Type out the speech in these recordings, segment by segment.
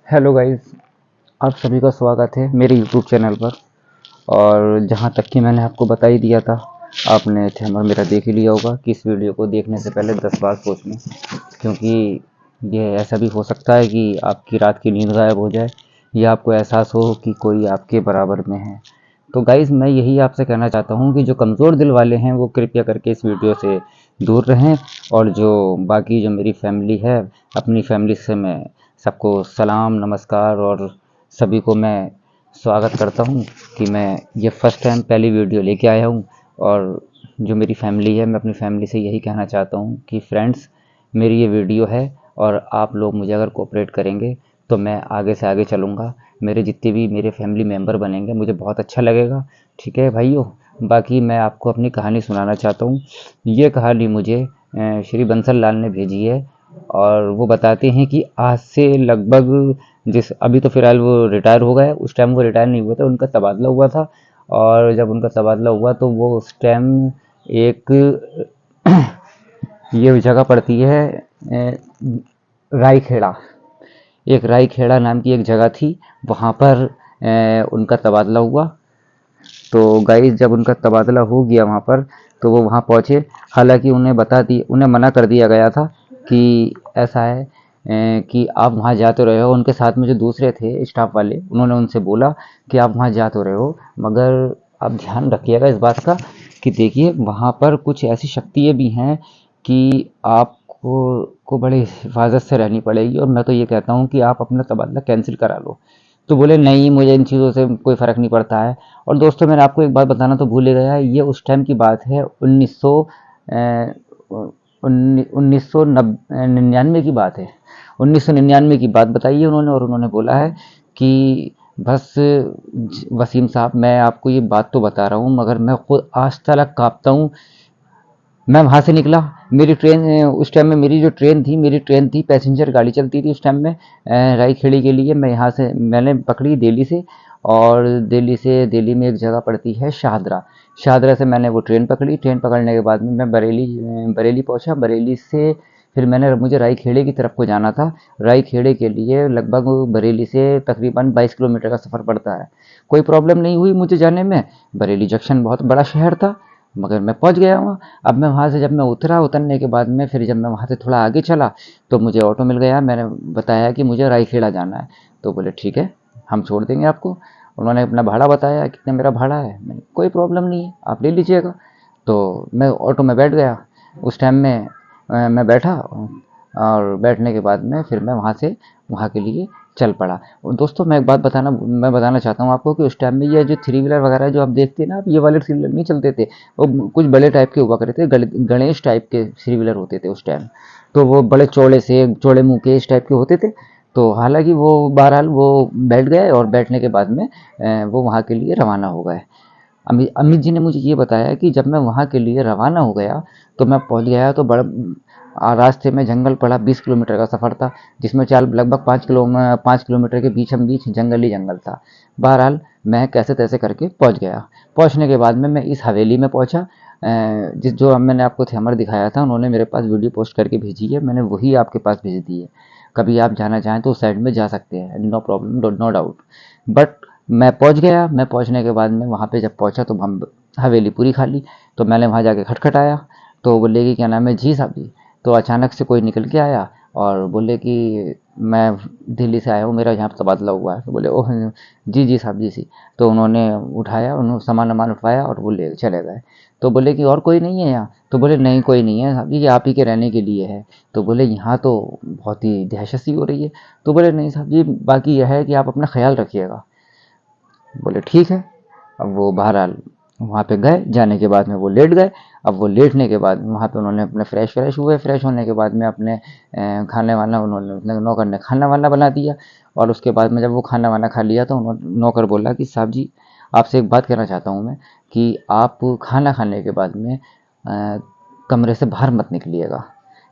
Hello guys, आप सभी का स्वागत है मेरे यूट्यूब चैनल पर। और जहां तक कि मैंने आपको बता ही दिया था, आपने थंबनेल मेरा देख ही लिया होगा कि इस वीडियो को देखने से पहले 10 बार सोच लें, क्योंकि ये ऐसा भी हो सकता है कि आपकी रात की नींद गायब हो जाए या आपको एहसास हो कि कोई आपके बराबर में है। तो गाइस, मैं यही आपसे कहना चाहता हूँ कि जो कमज़ोर दिल वाले हैं वो कृपया करके इस वीडियो से दूर रहें। और जो बाकी जो मेरी फैमिली है, अपनी फैमिली से मैं सबको सलाम नमस्कार और सभी को मैं स्वागत करता हूँ कि मैं ये फर्स्ट टाइम पहली वीडियो लेके आया हूँ। और जो मेरी फैमिली है, मैं अपनी फैमिली से यही कहना चाहता हूँ कि फ्रेंड्स, मेरी ये वीडियो है और आप लोग मुझे अगर कोऑपरेट करेंगे तो मैं आगे से आगे चलूँगा। मेरे जितने भी मेरे फैमिली मेम्बर बनेंगे मुझे बहुत अच्छा लगेगा। ठीक है भाइयों, बाकी मैं आपको अपनी कहानी सुनाना चाहता हूँ। ये कहानी मुझे श्री बंसल लाल ने भेजी है और वो बताते हैं कि आज से लगभग, जिस अभी तो फिलहाल वो रिटायर हो गए, उस टाइम वो रिटायर नहीं हुए थे, उनका तबादला हुआ था। और जब उनका तबादला हुआ तो वो उस टाइम एक ये जगह पड़ती है रायखेड़ा। एक रायखेड़ा नाम की एक जगह थी, वहाँ पर उनका तबादला हुआ। तो गाइस, जब उनका तबादला हो गया वहाँ पर, तो वो वहाँ पहुँचे। हालांकि उन्हें मना कर दिया गया था कि ऐसा है कि आप वहाँ जा तो रहे हो। उनके साथ में जो दूसरे थे स्टाफ वाले, उन्होंने उनसे बोला कि आप वहाँ जा तो रहे हो, मगर आप ध्यान रखिएगा इस बात का कि देखिए वहाँ पर कुछ ऐसी शक्तियाँ भी हैं कि आपको बड़े हिफाजत से रहनी पड़ेगी। और मैं तो ये कहता हूँ कि आप अपना तबादला कैंसिल करा लो। तो बोले नहीं, मुझे इन चीज़ों से कोई फ़र्क नहीं पड़ता है। और दोस्तों, मैंने आपको एक बात बताना तो भूल ही गया, ये उस टाइम की बात है, 1999 की बात है। 1999 की बात बताई है उन्होंने। और उन्होंने बोला है कि बस वसीम साहब, मैं आपको ये बात तो बता रहा हूँ मगर मैं खुद आज तक काँपता हूँ। मैं वहाँ से निकला, मेरी ट्रेन उस टाइम में मेरी ट्रेन थी, पैसेंजर गाड़ी चलती थी उस टाइम में रायखेड़ी के लिए। मैं यहाँ से मैंने पकड़ी दिल्ली से। और दिल्ली में एक जगह पड़ती है शाहदरा। शाहदरा से मैंने वो ट्रेन पकड़ी। ट्रेन पकड़ने के बाद में मैं बरेली पहुँचा। बरेली से फिर मुझे रायखेड़े की तरफ को जाना था। रायखेड़े के लिए लगभग बरेली से तकरीबन 22 किलोमीटर का सफ़र पड़ता है। कोई प्रॉब्लम नहीं हुई मुझे जाने में। बरेली जंक्शन बहुत बड़ा शहर था, मगर मैं पहुंच गया वहाँ। अब मैं वहाँ से जब मैं उतरने के बाद में फिर जब मैं वहाँ से थोड़ा आगे चला तो मुझे ऑटो मिल गया। मैंने बताया कि मुझे रायखेड़ा जाना है। तो बोले ठीक है, हम छोड़ देंगे आपको। उन्होंने अपना भाड़ा बताया, कितना मेरा भाड़ा है। मैंने कोई प्रॉब्लम नहीं है, आप ले लीजिएगा। तो मैं ऑटो में बैठ गया। उस टाइम में मैं बैठा और बैठने के बाद में फिर मैं वहाँ के लिए चल पड़ा। और दोस्तों, मैं बताना चाहता हूँ आपको कि उस टाइम में ये जो थ्री व्हीलर वगैरह जो आप देखते हैं ना, आप ये वाले थ्री व्हीलर नहीं चलते थे। वो कुछ बड़े टाइप के हुआ करते थे, गणेश टाइप के थ्री व्हीलर होते थे उस टाइम। तो वो बड़े चौड़े मुँह के इस टाइप के होते थे। तो हालांकि वो बहरहाल वो बैठ गए और बैठने के बाद में वो वहाँ के लिए रवाना हो गए। अमित जी ने मुझे ये बताया कि जब मैं वहाँ के लिए रवाना हो गया तो मैं पहुँच गया तो रास्ते में जंगल पड़ा। 20 किलोमीटर का सफ़र था, जिसमें चाल लगभग 5 किलोमीटर के बीचम बीच जंगल ही जंगल था। बहरहाल मैं कैसे तैसे करके पहुँच गया। पहुँचने के बाद में मैं इस हवेली में पहुँचा। जिस जो अब मैंने आपको थैमर दिखाया था, उन्होंने मेरे पास वीडियो पोस्ट करके भेजी है, मैंने वही आपके पास भेज दी है। कभी आप जाना चाहें तो उस साइड में जा सकते हैं, no problem, no doubt. But मैं पहुंच गया। मैं पहुंचने के बाद में वहाँ पे जब पहुंचा तो हम हवेली पूरी खाली। तो मैंने वहाँ जाके खटखटाया। तो बोले कि क्या नाम है जी साहब जी। तो अचानक से कोई निकल के आया और बोले कि मैं दिल्ली से आया हूँ, मेरा यहाँ तबादला हुआ है। तो बोले ओह जी जी साहब जी सी। तो उन्होंने उठाया, उन्होंने सामान वामान उठाया और वो ले चले गए। तो बोले कि और कोई नहीं है यहाँ। तो बोले नहीं, कोई नहीं है साहब जी, ये आप ही के रहने के लिए है। तो बोले यहाँ तो बहुत ही दहशत सी हो रही है। तो बोले नहीं साहब जी, बाकी यह है कि आप अपना ख्याल रखिएगा। बोले ठीक है। अब वो बहरहाल वहाँ पे गए, जाने के बाद में वो लेट गए। अब वो लेटने के बाद वहाँ पे उन्होंने अपने फ्रेश हुए। फ्रेश होने के बाद में अपने खाने वाना उन्होंने अपने नौकर ने खाना वाना बना दिया। और उसके बाद में जब वो खाना वाना खा लिया तो उन्होंने नौकर बोला कि साहब जी, आपसे एक बात कहना चाहता हूँ मैं कि आप खाना खाने के बाद में कमरे से बाहर मत निकलिएगा।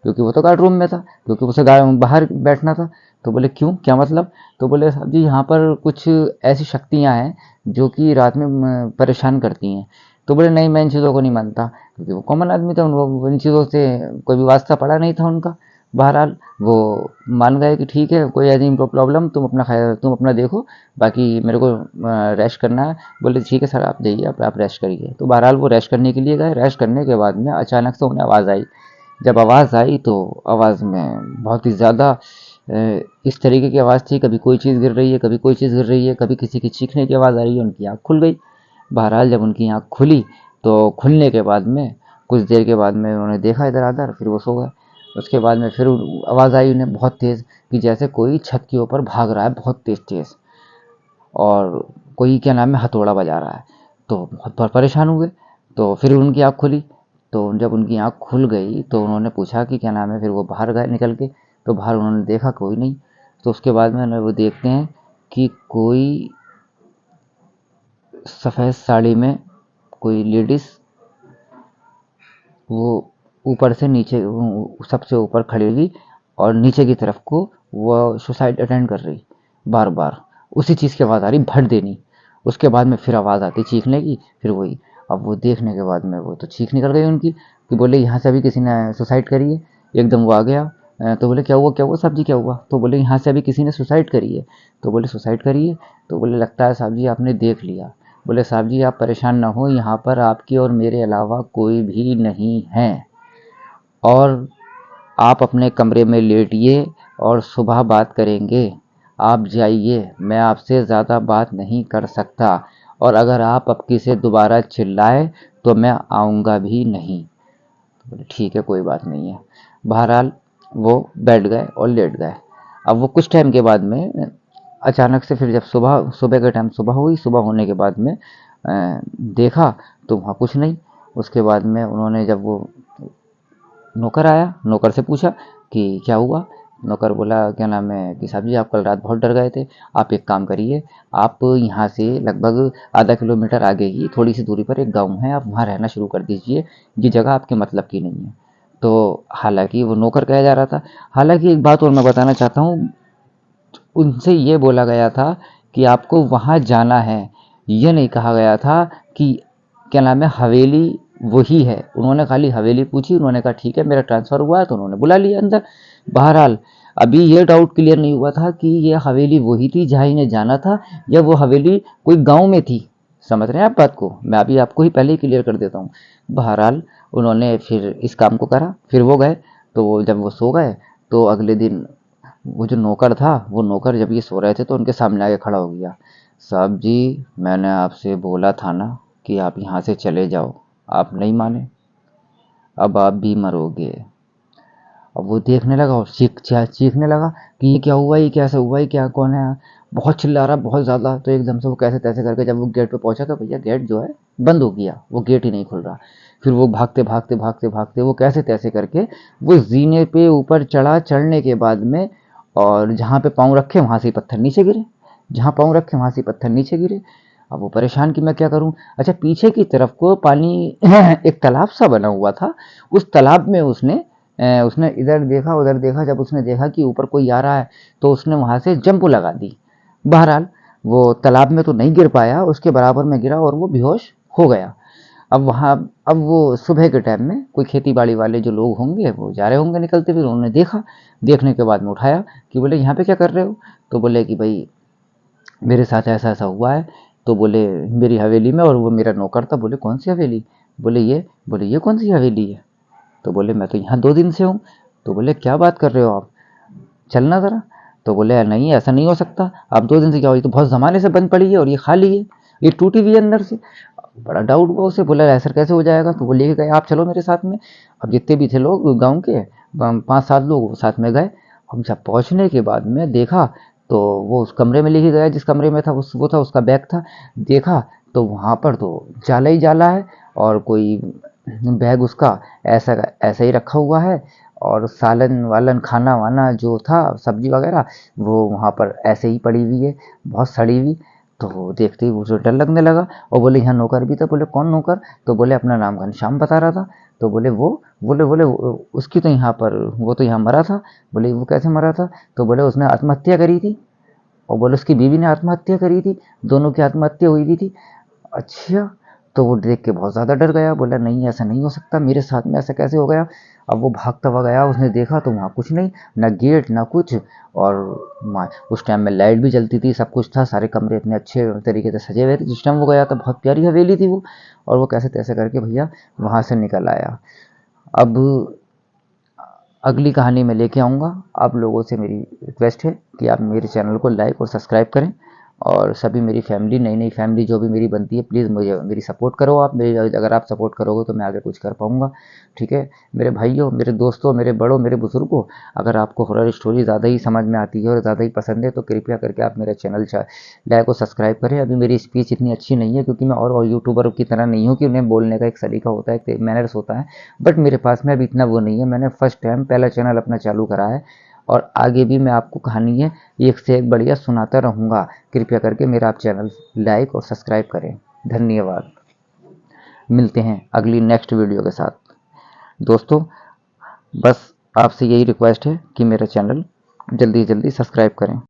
क्योंकि वो तो गार्ड रूम में था, क्योंकि उसे बाहर बैठना था। तो बोले क्यों, क्या मतलब। तो बोले साहब जी, यहाँ पर कुछ ऐसी शक्तियाँ हैं जो कि रात में परेशान करती हैं। तो बोले नहीं, मैं इन चीज़ों को नहीं मानता, क्योंकि वो कॉमन आदमी था, उनको इन चीज़ों से कोई भी वास्ता पड़ा नहीं था उनका। बहरहाल वो मान गए कि ठीक है, कोई ऐसी प्रॉब्लम, तुम अपना देखो, बाकी मेरे को रेस्ट करना है। बोले ठीक है सर, आप जाइए, आप रेस्ट करिए। तो बहरहाल वो रेस्ट करने के लिए गए। रेस्ट करने के बाद में अचानक से उन्हें आवाज़ आई। जब आवाज़ आई तो आवाज़ में बहुत ही ज़्यादा इस तरीके की आवाज़ थी, कभी कोई चीज़ गिर रही है, कभी कोई चीज़ गिर रही है, कभी किसी की चीखने की आवाज़ आ रही है। उनकी आँख खुल गई। बहरहाल जब उनकी आँख खुली तो खुलने के बाद में कुछ देर के बाद में उन्होंने देखा इधर-उधर, फिर वो सो गए। उसके बाद में फिर आवाज़ आई उन्हें बहुत तेज़, कि जैसे कोई छत के ऊपर भाग रहा है बहुत तेज़-तेज़, और कोई क्या नाम है हथौड़ा बजा रहा है। तो बहुत परेशान हुए। तो फिर उनकी आँख खुली। तो जब उनकी आँख खुल गई तो उन्होंने पूछा कि क्या नाम है, फिर वो बाहर गए निकल के। तो बाहर उन्होंने देखा कोई नहीं। तो उसके बाद में वो देखते हैं कि कोई सफ़ेद साड़ी में कोई लेडीज़, वो ऊपर से नीचे, सबसे ऊपर खड़ी हुई और नीचे की तरफ को वो सुसाइड अटेंड कर रही। बार बार उसी चीज़ की आवाज़ आ रही, भट देनी। उसके बाद में फिर आवाज़ आती चीखने की, फिर वही। अब वो देखने के बाद में वो तो चीख निकल गई उनकी, कि बोले यहाँ से अभी किसी ने सुसाइड करी है। एकदम वो आ गया। तो बोले क्या हुआ साहब जी, क्या हुआ? तो बोले यहाँ से अभी किसी ने सुसाइड करी है। तो बोले सुसाइड करी है? तो बोले लगता है साहब जी आपने देख लिया। बोले साहब जी आप परेशान ना हो, यहाँ पर आपके और मेरे अलावा कोई भी नहीं है, और आप अपने कमरे में लेटिए और सुबह बात करेंगे। आप जाइए, मैं आपसे ज़्यादा बात नहीं कर सकता, और अगर आप अब से दोबारा चिल्लाए तो मैं आऊँगा भी नहीं। तो बोले ठीक है, कोई बात नहीं है। बहरहाल वो बैठ गए और लेट गए। अब वो कुछ टाइम के बाद में अचानक से फिर जब सुबह सुबह के टाइम सुबह हुई, सुबह होने के बाद में देखा तो वहाँ कुछ नहीं। उसके बाद में उन्होंने, जब वो नौकर आया, नौकर से पूछा कि क्या हुआ? नौकर बोला क्या नाम है कि साहब जी आप कल रात बहुत डर गए थे। आप एक काम करिए, आप यहाँ से लगभग आधा किलोमीटर आगे ही थोड़ी सी दूरी पर एक गांव है, आप वहाँ रहना शुरू कर दीजिए। ये जगह आपके मतलब की नहीं है। तो हालांकि वो नौकर कहा जा रहा था। हालांकि एक बात और मैं बताना चाहता हूँ, उनसे ये बोला गया था कि आपको वहाँ जाना है। ये नहीं कहा गया था कि क्या नाम है हवेली वही है। उन्होंने खाली हवेली पूछी, उन्होंने कहा ठीक है, मेरा ट्रांसफ़र हुआ है, तो उन्होंने बुला लिया अंदर। बहरहाल अभी ये डाउट क्लियर नहीं हुआ था कि ये हवेली वही थी जहाँ इन्हें जाना था, या वो हवेली कोई गांव में थी। समझ रहे हैं आप बात को? मैं अभी आपको ही पहले ही क्लियर कर देता हूँ। बहरहाल उन्होंने फिर इस काम को करा, फिर वो गए। तो जब वो सो गए तो अगले दिन वो जो नौकर था, वो नौकर जब ये सो रहे थे तो उनके सामने आके खड़ा हो गया। साहब जी मैंने आपसे बोला था ना कि आप यहाँ से चले जाओ, आप नहीं माने, अब आप भी मरोगे। अब वो देखने लगा और चीखने लगा कि ये क्या हुआ, ये कैसे हुआ, ये क्या, कौन है? बहुत चिल्ला रहा, बहुत ज़्यादा। तो एकदम से वो कैसे तैसे करके जब वो गेट पे पहुंचा तो भैया गेट जो है बंद हो गया, वो गेट ही नहीं खुल रहा। फिर वो भागते भागते भागते भागते वो कैसे तैसे करके वो जीने पे ऊपर चढ़ा। चढ़ने के बाद में, और जहाँ पे पाँव रखे वहाँ से ही पत्थर नीचे गिरे, जहाँ पाँव रखे वहाँ से ही पत्थर नीचे गिरे। अब वो परेशान कि मैं क्या करूं। अच्छा, पीछे की तरफ को पानी एक तालाब सा बना हुआ था। उस तालाब में उसने इधर देखा उधर देखा। जब उसने देखा कि ऊपर कोई आ रहा है तो उसने वहां से जंप लगा दी। बहरहाल वो तालाब में तो नहीं गिर पाया, उसके बराबर में गिरा और वो बेहोश हो गया। अब वो सुबह के टाइम में कोई खेती बाड़ी वाले जो लोग होंगे वो जा रहे होंगे निकलते हुए, उन्होंने देखा। देखने के बाद में उठाया कि बोले यहाँ पे क्या कर रहे हो? तो बोले कि भाई मेरे साथ ऐसा ऐसा हुआ है। तो बोले मेरी हवेली में, और वो मेरा नौकर था। बोले कौन सी हवेली? बोले ये कौन सी हवेली है? तो बोले मैं तो यहाँ 2 दिन से हूँ। तो बोले क्या बात कर रहे हो आप, चलना ज़रा। तो बोले नहीं ऐसा नहीं हो सकता, आप 2 दिन से क्या हो, ये तो बहुत ज़माने से बंद पड़ी है और ये खाली है, ये टूटी हुई है अंदर से। बड़ा डाउट हुआ उसे। बोला ऐसा कैसे हो जाएगा? तो वो लेके गए, आप चलो मेरे साथ में। अब जितने भी थे लोग गाँव के 5-7 लोग, वो साथ में गए। अब जब पहुँचने के बाद में देखा तो वो उस कमरे में लेके गया जिस कमरे में था, वो था उसका बैग था। देखा तो वहाँ पर तो जाला ही जाला है, और कोई बैग उसका ऐसा ऐसा ही रखा हुआ है, और सालन वालन खाना वाना जो था सब्जी वगैरह वो वहाँ पर ऐसे ही पड़ी हुई है, बहुत सड़ी हुई। तो देखते ही उसे डर लगने लगा, और बोले यहाँ नौकर भी था। बोले कौन नौकर? तो बोले अपना नाम घनश्याम बता रहा था। तो बोले वो, बोले उसकी तो यहाँ पर, वो तो यहाँ मरा था। बोले वो कैसे मरा था? तो बोले उसने आत्महत्या करी थी, और बोले उसकी बीवी ने आत्महत्या करी थी, दोनों की आत्महत्या हुई भी थी। अच्छा, तो वो देख के बहुत ज़्यादा डर गया, बोला नहीं ऐसा नहीं हो सकता, मेरे साथ में ऐसा कैसे हो गया। अब वो भागता हुआ गया, उसने देखा तो वहाँ कुछ नहीं, ना गेट ना कुछ। और उस टाइम में लाइट भी जलती थी, सब कुछ था, सारे कमरे इतने अच्छे तरीके से सजे हुए थे। जिस टाइम वो गया था बहुत प्यारी हवेली थी वो। और वो कैसे तैसे करके भैया वहाँ से निकल आया। अब अगली कहानी मैं लेके आऊँगा। आप लोगों से मेरी रिक्वेस्ट है कि आप मेरे चैनल को लाइक और सब्सक्राइब करें, और सभी मेरी फैमिली, नई नई फैमिली जो भी मेरी बनती है, प्लीज़ मुझे मेरी सपोर्ट करो आप। मेरी अगर आप सपोर्ट करोगे तो मैं आगे कुछ कर पाऊँगा। ठीक है मेरे भाइयों, मेरे दोस्तों, मेरे बड़ों, मेरे बुजुर्गों, अगर आपको हॉरर स्टोरी ज़्यादा ही समझ में आती है और ज़्यादा ही पसंद है तो कृपया करके आप मेरा चैनल लाइक और सब्सक्राइब करें। अभी मेरी स्पीच इतनी अच्छी नहीं है, क्योंकि मैं और यूट्यूबर की तरह नहीं हूँ कि उन्हें बोलने का एक सलीका होता है, एक मैनर्स होता है। बट मेरे पास में अभी इतना वो नहीं है। मैंने फर्स्ट टाइम पहला चैनल अपना चालू करा है, और आगे भी मैं आपको कहानी है एक से एक बढ़िया सुनाता रहूँगा। कृपया करके मेरा आप चैनल लाइक और सब्सक्राइब करें। धन्यवाद। मिलते हैं अगली नेक्स्ट वीडियो के साथ। दोस्तों, बस आपसे यही रिक्वेस्ट है कि मेरा चैनल जल्दी जल्दी सब्सक्राइब करें।